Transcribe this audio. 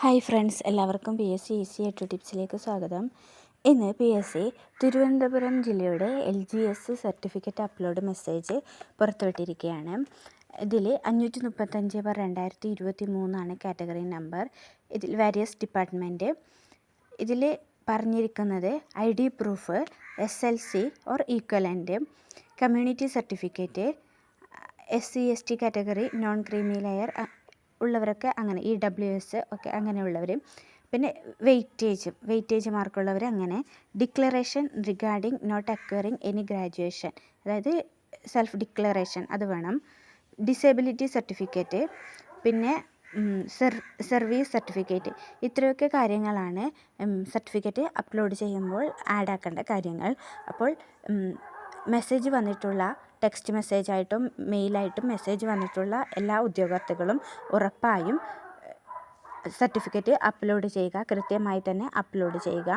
Hi friends, എല്ലാവർക്കും PSC easy എട്ട് ടിപ്സിലേക്ക് സ്വാഗതം. ഇന്ന് PSC തിരുവനന്തപുരം ജില്ലയുടെ LGS സർട്ടിഫിക്കറ്റ് അപ്ലോഡ് മെസ്സേജ് പുറത്തുവിട്ടിരിക്കുകയാണ്. ഇതിൽ 535/2023 കാറ്റഗറി നമ്പർ. ഇതിൽ വാരിയസ് ഡിപ്പാർട്ട്മെൻറ്റ്. ഇതിൽ പറഞ്ഞിരിക്കുന്നത് ID proof, SLC or equivalent, community certificate, SC ST category, non creamy layer ഉള്ളവരൊക്കെ അങ്ങനെ, EWS ഒക്കെ അങ്ങനെയുള്ളവർ, പിന്നെ വെയിറ്റേജ് മാർക്കുള്ളവർ അങ്ങനെ. Declaration regarding not acquiring any graduation, അതായത് സെൽഫ് ഡിക്ലറേഷൻ അത് വേണം. ഡിസേബിലിറ്റി സർട്ടിഫിക്കറ്റ്, പിന്നെ സർവീസ് സർട്ടിഫിക്കറ്റ്. ഇത്രയൊക്കെ കാര്യങ്ങളാണ് സർട്ടിഫിക്കറ്റ് അപ്ലോഡ് ചെയ്യുമ്പോൾ ആഡ് ആക്കേണ്ട കാര്യങ്ങൾ. അപ്പോൾ മെസ്സേജ് വന്നിട്ടുള്ള ടെക്സ്റ്റ് മെസ്സേജായിട്ടും മെയിലായിട്ടും മെസ്സേജ് വന്നിട്ടുള്ള എല്ലാ ഉദ്യോഗാർത്ഥികളും ഉറപ്പായും സർട്ടിഫിക്കറ്റ് അപ്ലോഡ് ചെയ്യുക, കൃത്യമായി തന്നെ അപ്ലോഡ് ചെയ്യുക.